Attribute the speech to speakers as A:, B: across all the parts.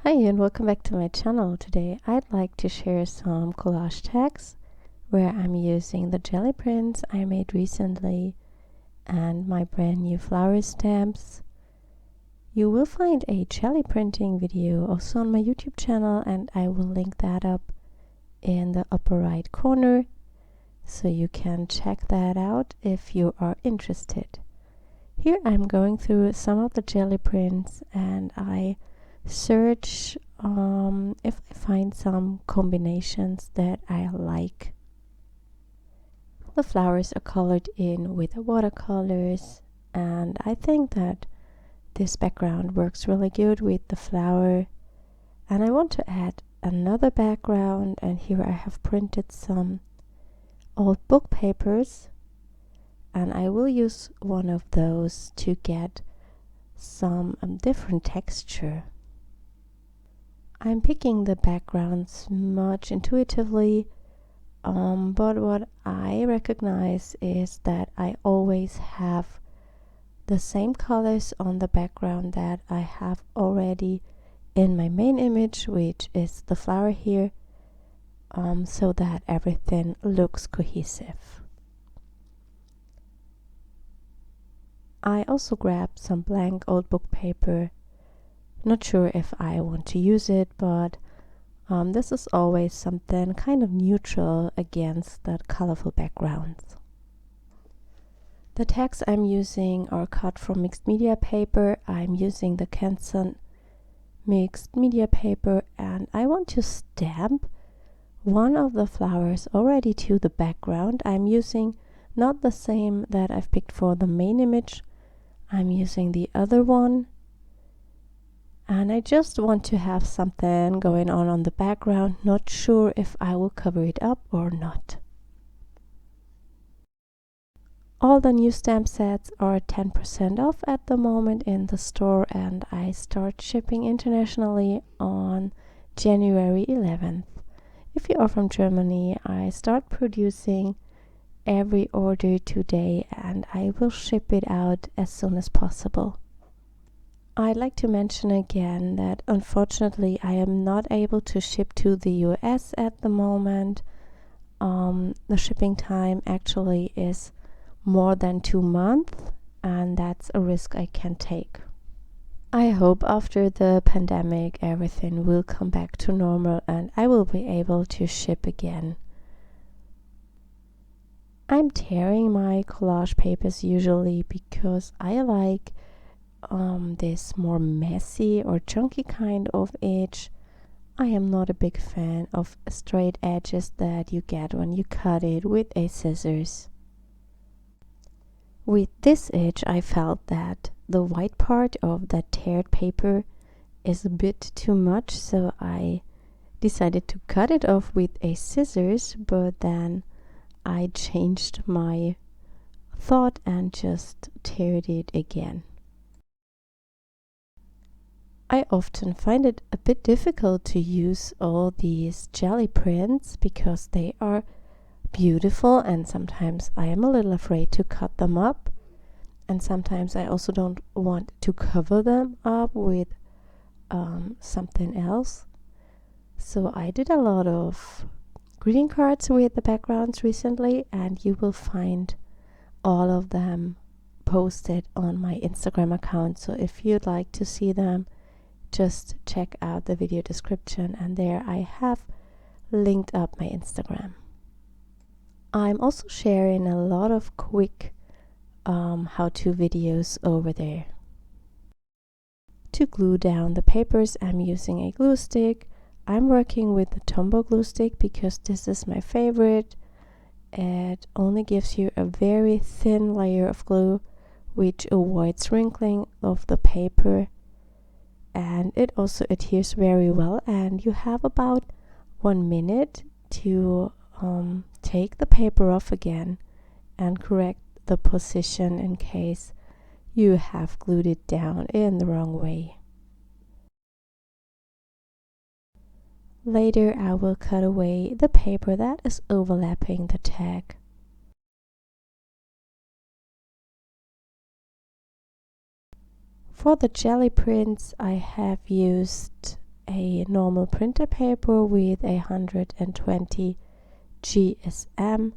A: Hi and welcome back to my channel. Today I'd like to share some collage tags where I'm using the jelly prints I made recently and my brand new flower stamps. You will find a jelly printing video also on my YouTube channel, and I will link that up in the upper right corner so you can check that out if you are interested. Here I'm going through some of the jelly prints and I search if I find some combinations that I like. The flowers are colored in with watercolors, and I think that this background works really good with the flower, and I want to add another background, and here I have printed some old book papers, and I will use one of those to get some different texture. I'm picking the backgrounds much intuitively, but what I recognize is that I always have the same colors on the background that I have already in my main image, which is the flower here, so that everything looks cohesive. I also grabbed some blank old book paper. Not sure if I want to use it, but this is always something kind of neutral against that colorful backgrounds. The tags I'm using are cut from mixed media paper. I'm using the StazOn mixed media paper, and I want to stamp one of the flowers already to the background. I'm using not the same that I've picked for the main image. I'm using the other one. And I just want to have something going on the background, not sure if I will cover it up or not. All the new stamp sets are 10% off at the moment in the store, and I start shipping internationally on January 11th. If you are from Germany, I start producing every order today and I will ship it out as soon as possible. I'd like to mention again that unfortunately I am not able to ship to the US at the moment. The shipping time actually is more than 2 months, and that's a risk I can take. I hope after the pandemic everything will come back to normal and I will be able to ship again. I'm tearing my collage papers usually because I like this more messy or chunky kind of edge. I am not a big fan of straight edges that you get when you cut it with a scissors. With this edge I felt that the white part of that teared paper is a bit too much, so I decided to cut it off with a scissors, but then I changed my thought and just teared it again. I often find it a bit difficult to use all these jelly prints because they are beautiful, and sometimes I am a little afraid to cut them up, and sometimes I also don't want to cover them up with something else. So I did a lot of greeting cards with the backgrounds recently, and you will find all of them posted on my Instagram account. So if you'd like to see them, just check out the video description, and there I have linked up my Instagram. I'm also sharing a lot of quick how-to videos over there. To glue down the papers, I'm using a glue stick. I'm working with the Tombow Gluestick because this is my favorite. It only gives you a very thin layer of glue, which avoids wrinkling of the paper, and it also adheres very well, and you have about 1 minute to take the paper off again and correct the position in case you have glued it down in the wrong way. Later I will cut away the paper that is overlapping the tag. For the jelly prints I have used a normal printer paper with 120 GSM.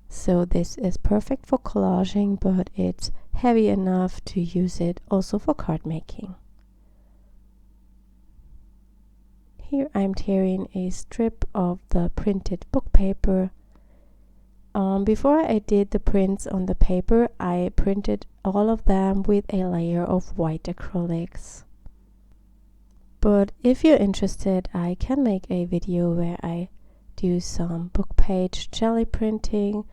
A: So this is perfect for collaging, but it's heavy enough to use it also for card making. Here I'm tearing a strip of the printed book paper. Before I did the prints on the paper, I printed all of them with a layer of white acrylics. But if you're interested, I can make a video where I do some book page jelly printing.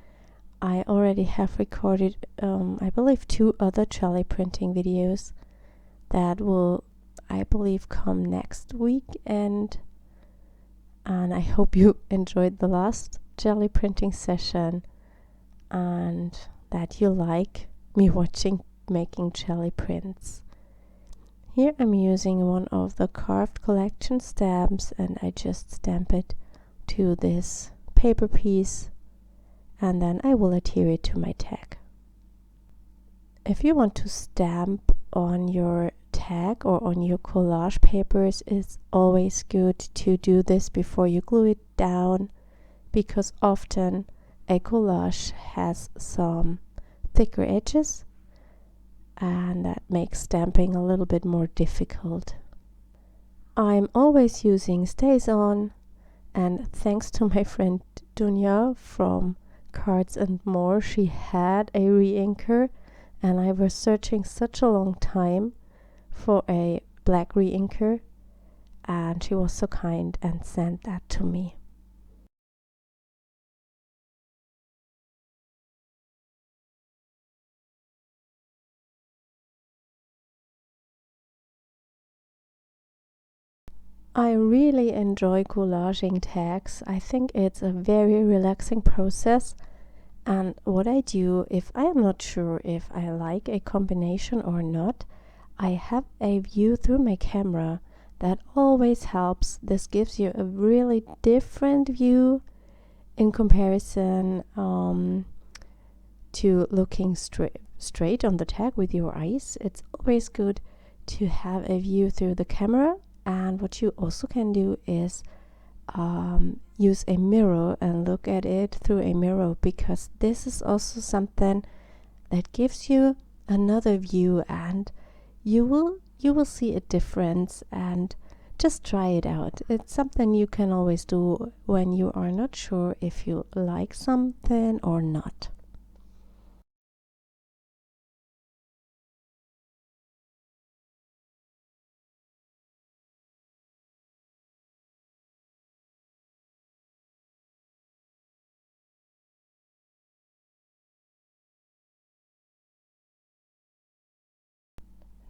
A: I already have recorded, I believe, 2 other jelly printing videos that will, I believe, come next week, and I hope you enjoyed the last jelly printing session and that you like me making jelly prints. Here I'm using one of the carved collection stamps, and I just stamp it to this paper piece, and then I will adhere it to my tag. If you want to stamp on your tag or on your collage papers, it's always good to do this before you glue it down, because often a collage has some thicker edges, and that makes stamping a little bit more difficult. I'm always using StazOn, and thanks to my friend Dunya from Cards and More, she had a re-inker, and I was searching such a long time for a black re-inker, and she was so kind and sent that to me. I really enjoy collaging tags. I think it's a very relaxing process. And what I do, if I am not sure if I like a combination or not, I have a view through my camera. That always helps. This gives you a really different view in comparison to looking straight on the tag with your eyes. It's always good to have a view through the camera. And what you also can do is use a mirror and look at it through a mirror, because this is also something that gives you another view, and you will see a difference. And just try it out. It's something you can always do when you are not sure if you like something or not.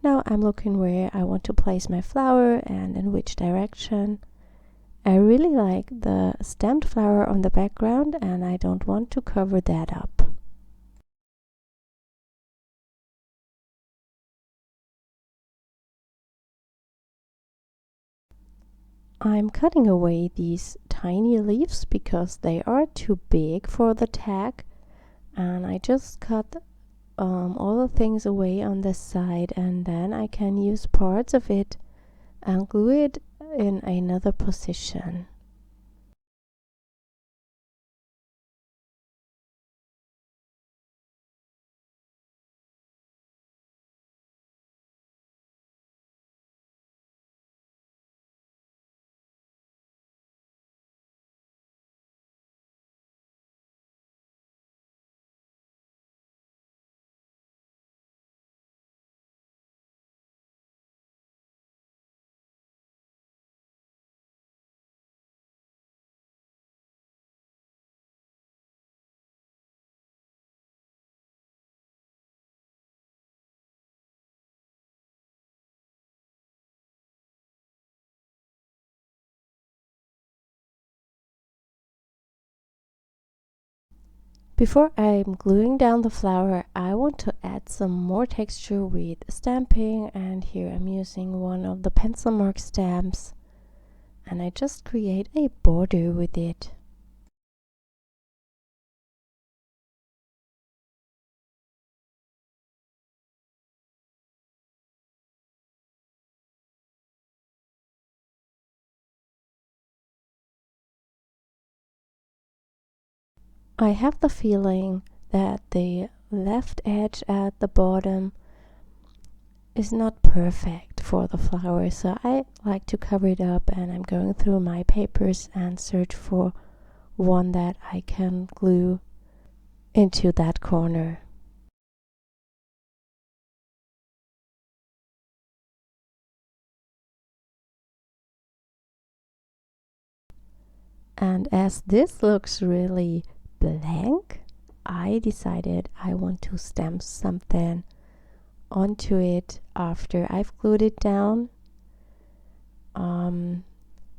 A: Now I'm looking where I want to place my flower and in which direction. I really like the stamped flower on the background, and I don't want to cover that up. I'm cutting away these tiny leaves because they are too big for the tag, and I just cut all the things away on this side, and then I can use parts of it and glue it in another position. Before I'm gluing down the flower, I want to add some more texture with stamping, and here I'm using one of the pencil mark stamps, and I just create a border with it. I have the feeling that the left edge at the bottom is not perfect for the flower, so I like to cover it up, and I'm going through my papers and search for one that I can glue into that corner. And as this looks really blank, I decided I want to stamp something onto it after I've glued it down.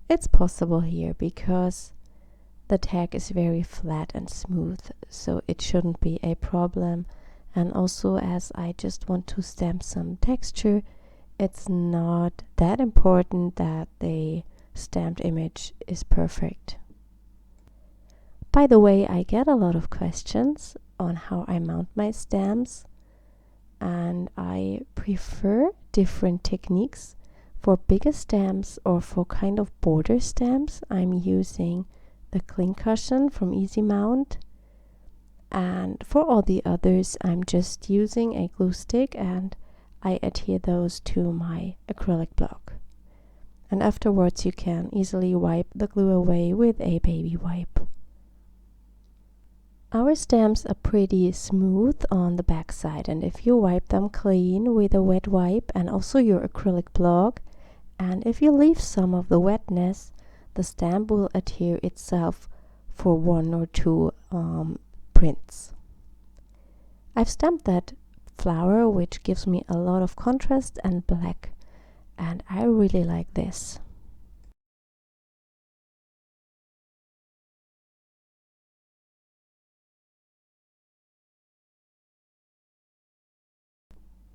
A: It's possible here because the tag is very flat and smooth, so it shouldn't be a problem. And also, as I just want to stamp some texture, it's not that important that the stamped image is perfect. By the way, I get a lot of questions on how I mount my stamps, and I prefer different techniques. For bigger stamps or for kind of border stamps, I'm using the cling cushion from Easy Mount, and for all the others I'm just using a glue stick, and I adhere those to my acrylic block. And afterwards you can easily wipe the glue away with a baby wipe. Our stamps are pretty smooth on the back side, and if you wipe them clean with a wet wipe and also your acrylic block, and if you leave some of the wetness, the stamp will adhere itself for 1 or 2 prints. I've stamped that flower, which gives me a lot of contrast and black, and I really like this.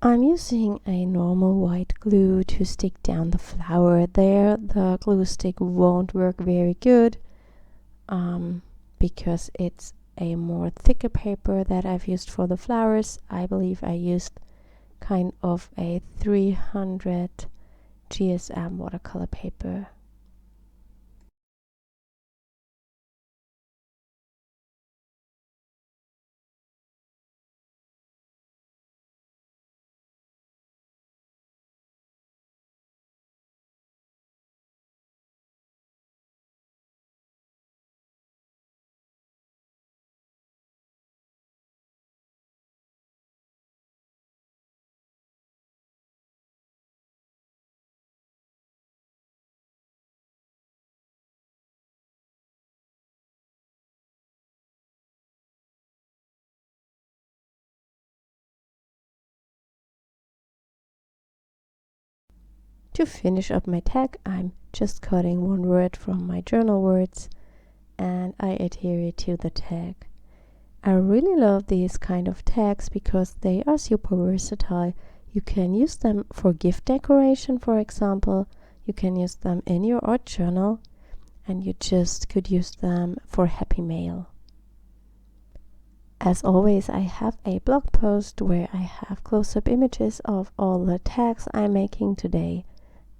A: I'm using a normal white glue to stick down the flower there. The glue stick won't work very good because it's a more thicker paper that I've used for the flowers. I believe I used kind of a 300 GSM watercolor paper. To finish up my tag, I'm just cutting one word from my journal words and I adhere it to the tag. I really love these kind of tags because they are super versatile. You can use them for gift decoration, for example. You can use them in your art journal, and you just could use them for Happy Mail. As always, I have a blog post where I have close-up images of all the tags I'm making today,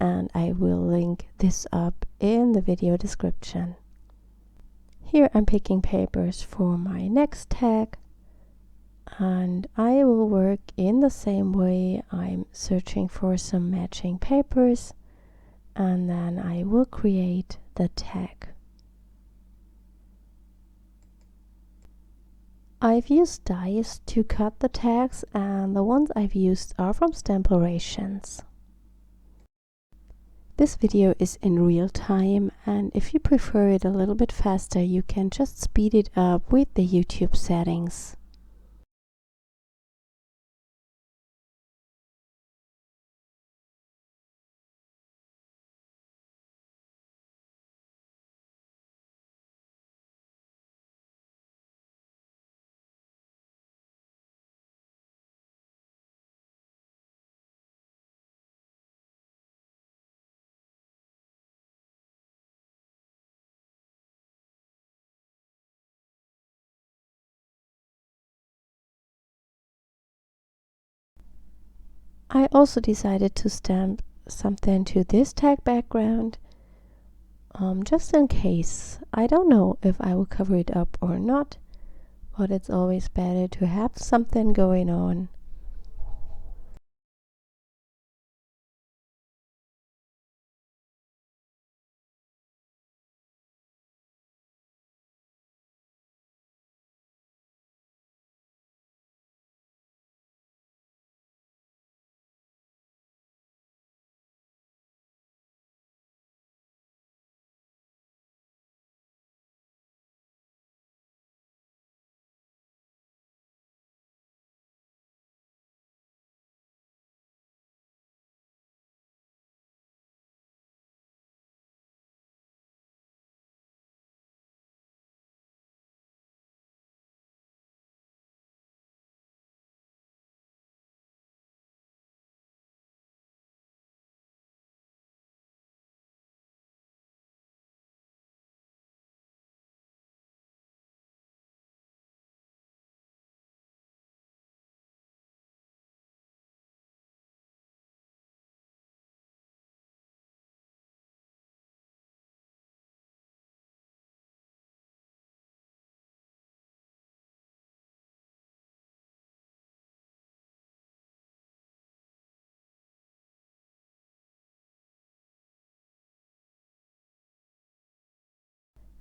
A: and I will link this up in the video description. Here I'm picking papers for my next tag, and I will work in the same way. I'm searching for some matching papers, and then I will create the tag. I've used dies to cut the tags, and the ones I've used are from Stamplorations. This video is in real time, and if you prefer it a little bit faster, you can just speed it up with the YouTube settings. I also decided to stamp something to this tag background, just in case. I don't know if I will cover it up or not, but it's always better to have something going on.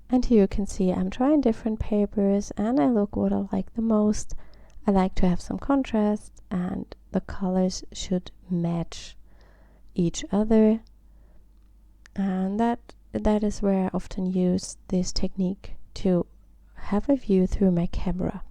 A: And here you can see I'm trying different papers and I look what I like the most. I like to have some contrast and the colors should match each other, and that is where I often use this technique to have a view through my camera.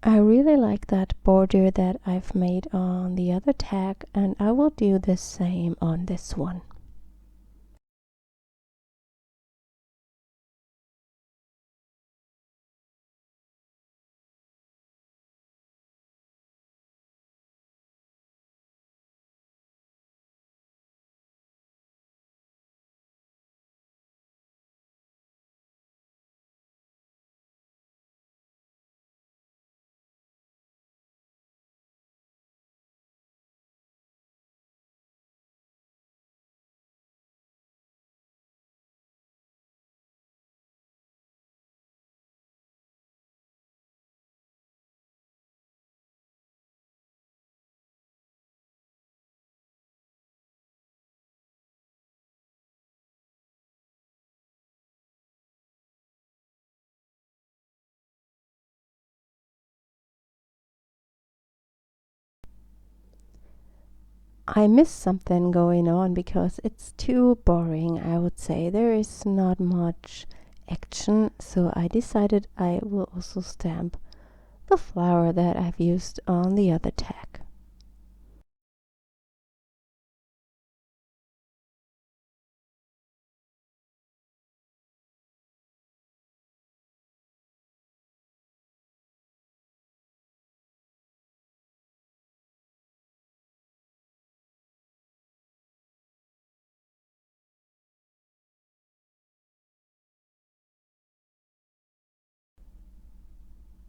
A: I really like that border that I've made on the other tag, and I will do the same on this one. I miss something going on because it's too boring, I would say. There is not much action, so I decided I will also stamp the flower that I've used on the other tag.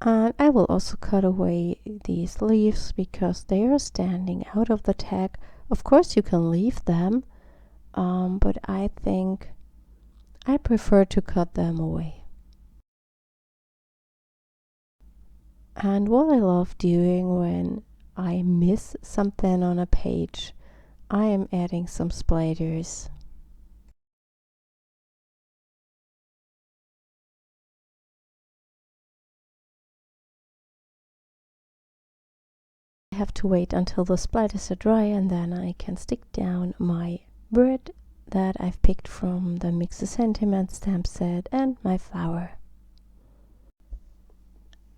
A: And I will also cut away these leaves because they are standing out of the tag. Of course you can leave them, but I think I prefer to cut them away. And what I love doing when I miss something on a page, I am adding some splatters. I have to wait until the splatters are dry, and then I can stick down my bird that I've picked from the Mix a Sentiment stamp set and my flower.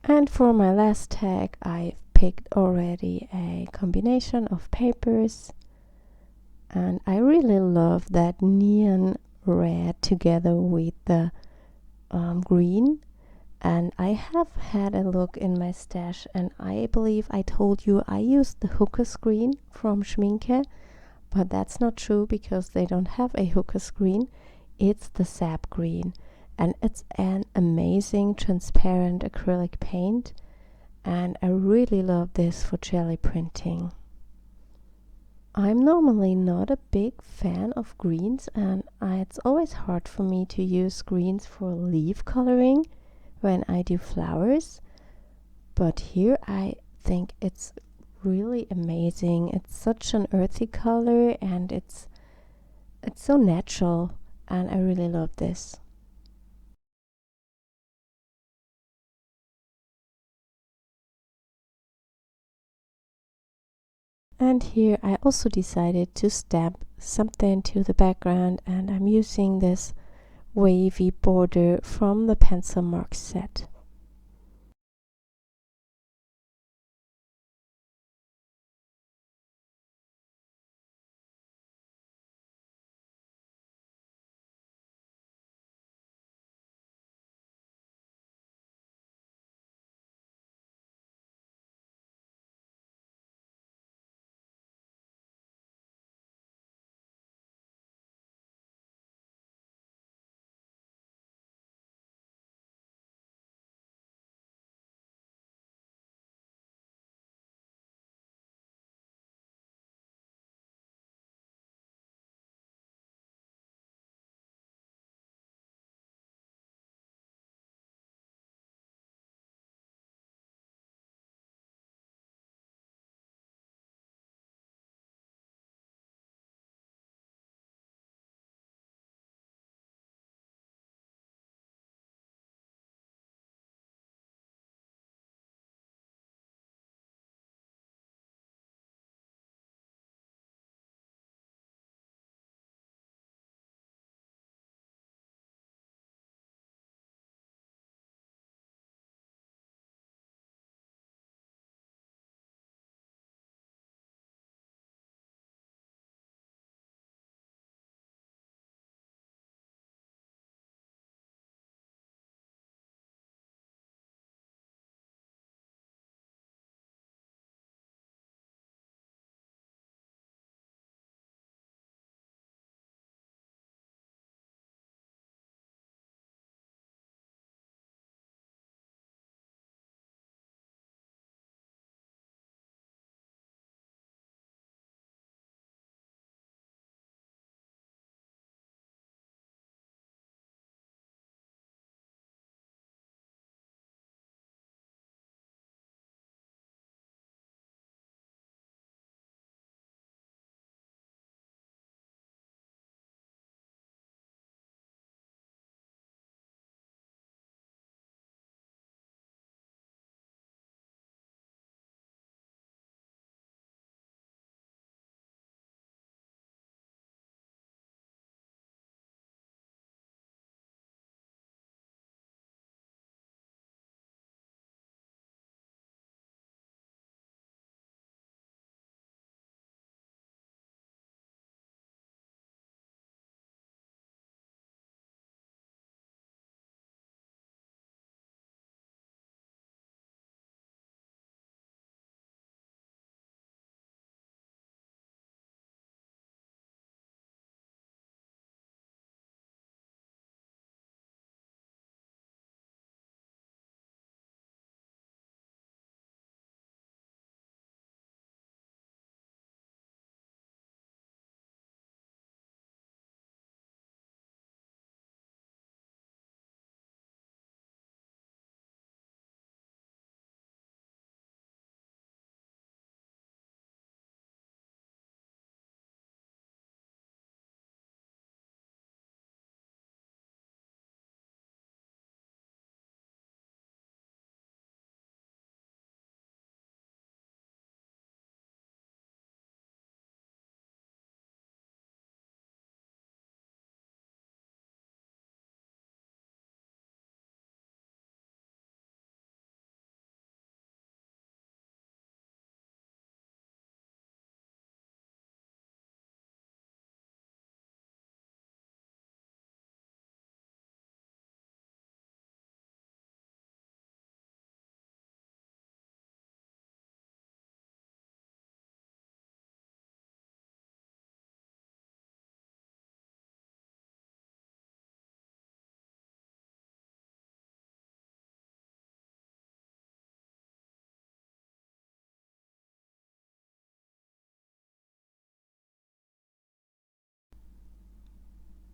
A: And for my last tag, I've picked already a combination of papers, and I really love that neon red together with the green. And I have had a look in my stash, and I believe I told you I used the hooker screen from Schminke, but that's not true because they don't have a hooker screen. It's the sap green, and it's an amazing transparent acrylic paint, and I really love this for jelly printing. I'm normally not a big fan of greens, and it's always hard for me to use greens for leaf coloring when I do flowers, but here I think it's really amazing. It's such an earthy color, and it's so natural, and I really love this. And here I also decided to stamp something to the background, and I'm using this wavy border from the pencil mark set.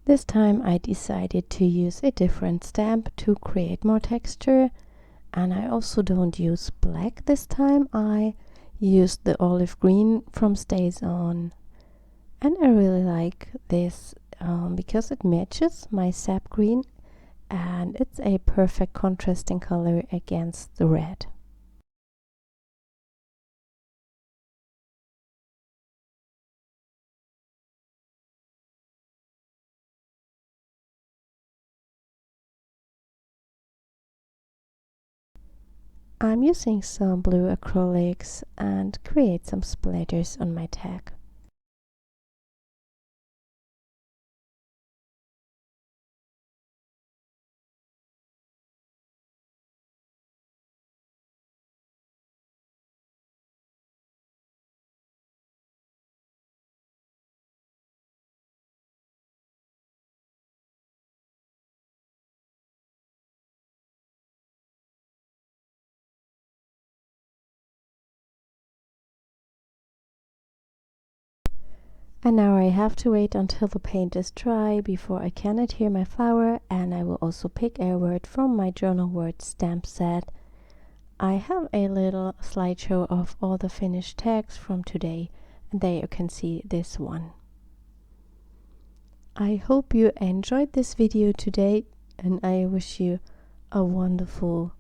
A: This time I decided to use a different stamp to create more texture, and I also don't use black this time. I used the olive green from StazOn, and I really like this because it matches my sap green and it's a perfect contrasting color against the red. I'm using some blue acrylics and create some splatters on my tag. And now I have to wait until the paint is dry before I can adhere my flower, and I will also pick a word from my journal word stamp set. I have a little slideshow of all the finished tags from today, and there you can see this one. I hope you enjoyed this video today, and I wish you a wonderful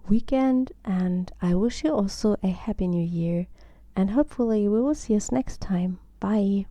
A: weekend, and I wish you also a happy new year, and hopefully we will see us next time. Bye.